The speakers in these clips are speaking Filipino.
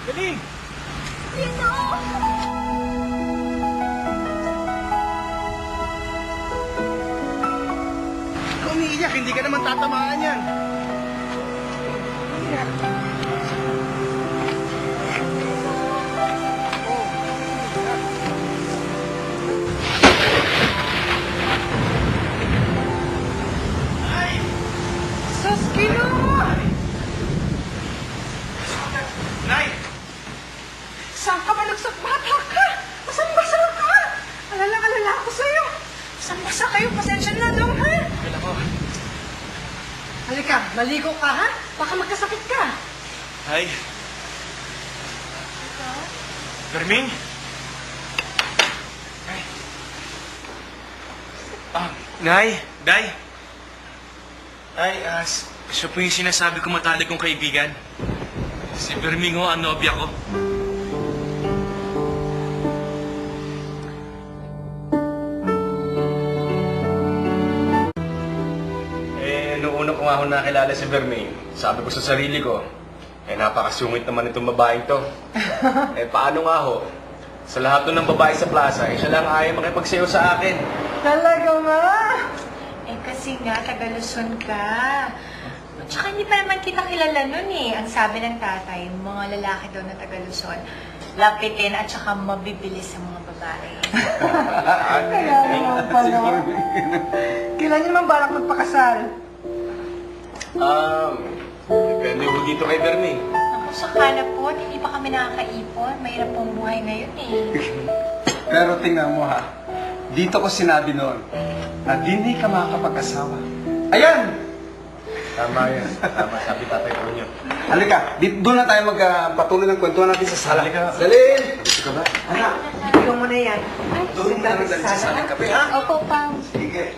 Dali! Lino! Ikaw umiiyak, hindi ka naman tatamaan yan. Iyak. Sus, Kino! Nay! Saan ka malagsak? Bata ka! Basang-basa ka! Alala-alala ako sa'yo. Basang-basa kayo. Pasensya na lang, ha? Kailan ko? Halika, maligo ka, ha? Baka magkasakit ka. Ay. Ferming? Ay. Nay, Day. Ay, siya po yung sinasabi ko matalik kong kaibigan. Si Ferming ho, ang nobya ko. Noong una ko nga ako nakilala si Ferming, sabi ko sa sarili ko, napakasungit naman itong babaeng to. Paano nga ho? Sa lahat ng babae sa plaza, siya lang ayaw makipagsayaw sa akin. Talaga ba? Kasi nga, taga-Luzon ka. At saka hindi pa naman kita kilala nun eh. Ang sabi ng tatay, mga lalaki daw na taga-Luzon, lapitin at saka mabibilis sa mga babae. Kaya naman pala. Kailan niyo naman balak magpakasal? Depende ho dito kay Ferming. Ako sa Kalapot, hindi pa kami nakakaipon. Mahirap pong buhay ngayon eh. Pero tingnan mo ha, dito ko sinabi noon na hindi ka makakapag-asawa. Ayan! Tama yan. Tama, sabi tatay ko niyo. Halika, doon na tayo magpatuloy ng kwentuhan natin sa sala. Halika. Dalin! Gusto ka ba? Anak, Ikaw mo na yan. doon na lang sa sala ng kape, ha? Opo, Pam. Sige.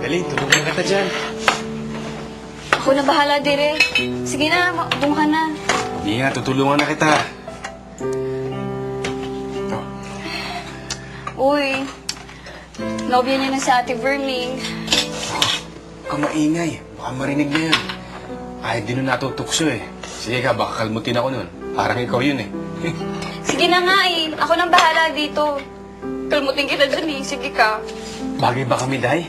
Dali, tulungan kita dyan. Ako na bahala, dire. Sige na, doon ka na. Hindi nga, tutulungan na kita. Ito. Uy, nobya niya na si Ate Verming. Huwag ka maingay. Baka marinig na yan. Kahit di nun natutukso eh. Sige ka, baka kalmutin ako nun. Parang ikaw yun eh. Sige na nga eh. Ako nang bahala dito. Kalmutin kita dyan eh. Sige ka. Bagay ba kami, Day?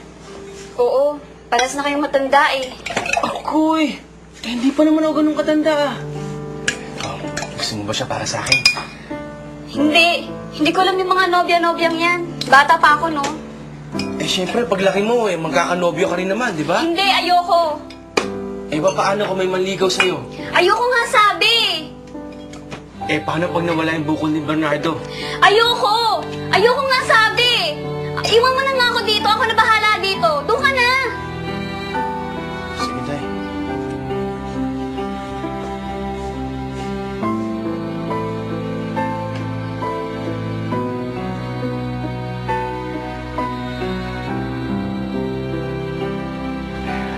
Oo, paras na kayong matanda eh. Ako'y! Hindi pa naman ako ganun katanda. Gusto mo ba siya para sa akin? Hindi. Hindi ko alam yung mga nobya-nobyang yan. Bata pa ako, no? Siyempre, paglaki mo magkakanobyo ka rin naman, di ba? Hindi, ayoko. Paano kung may manligaw sa'yo? Ayoko nga sabi. Paano pag nawala yung bukol ni Bernardo? Ayoko! Ayoko nga sabi. Iwan mo na nga ako dito. Ako na bahala dito. Doon ka na. Sige, Day.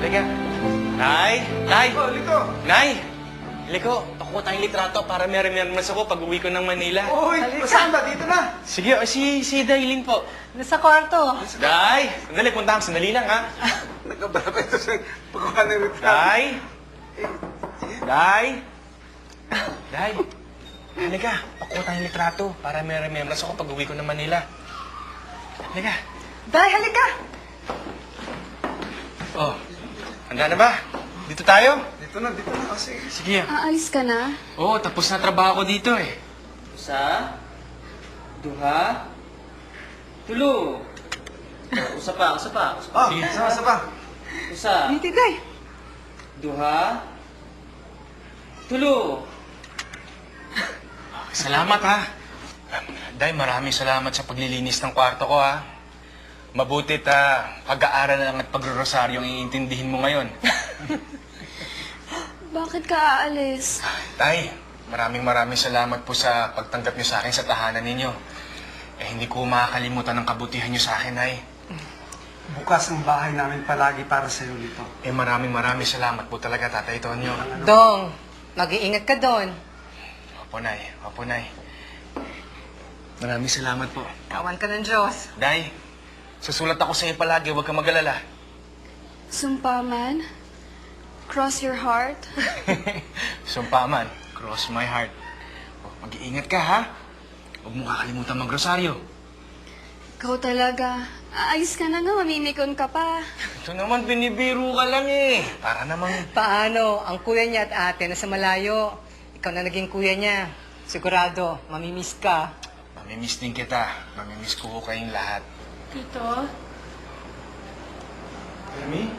Halika. Nay! Nay! Liko! Nay! Liko, pakuha tayong litrato para meron-meron ako pag uwi ko ng Manila. Uy, saan ba? Dito na! Sige, si Dailin po. Nasa kwarto. Day! Sandali, punta kang sandali lang, ha? Nagkabala pa ito sa pagkuha ng retrato. Day! Day! Day! Halika, pakuha tayong litrato para meron-meron ako pag uwi ko ng Manila. Halika. Day, halika! Oh, handa na ba? Dito tayo? Dito na kasi. Sige. Aalis ka na? Oo, tapos na trabaho ko dito eh. Usa, duha, tulo. Usa pa. Oh, Sige. isa pa. Usa, Dito, Day. duha, tulo. Salamat ha. Day, maraming salamat sa paglilinis ng kwarto ko ha. Mabutit pag-aaral lang at pagro-rosaryo ang iintindihin mo ngayon. Bakit ka aalis? Tay, maraming salamat po sa pagtanggap niyo sa akin sa tahanan ninyo. Hindi ko makakalimutan ang kabutihan niyo sa akin, Nay. Bukas ang bahay namin palagi para sa'yo nito. Maraming salamat po talaga, Tatay Tonyo. Dong, mag-iingat ka doon. Opo, Nay. Maraming salamat po. Kawan ka ng Diyos. Day, Susulat ako sa'yo palagi, huwag kang mag-alala. Sumpa man, cross your heart. Sumpaman, cross my heart. Oh, mag-iingat ka, ha? Huwag mo kakalimutan mag-rosaryo. Ikaw talaga. Ayos ka na nga, mamimikon ka pa. Ito naman, binibiro ka lang eh. Para namang... Paano? Ang kuya niya at ate nasa malayo. Ikaw na naging kuya niya. Sigurado, mamimiss ka. Mamimiss din kita. Mamimiss ko kayong lahat. Tito? Remy?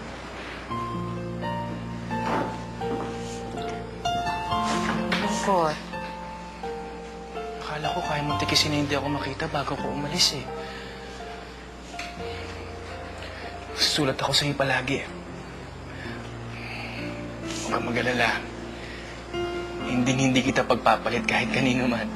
Lungkot. Akala ko kaya mong tikisin na hindi ako makita bago ko umalis eh. Susulat ako sa'yo palagi. Huwag kang mag-alala. Hindi kita pagpapalit kahit kanino man.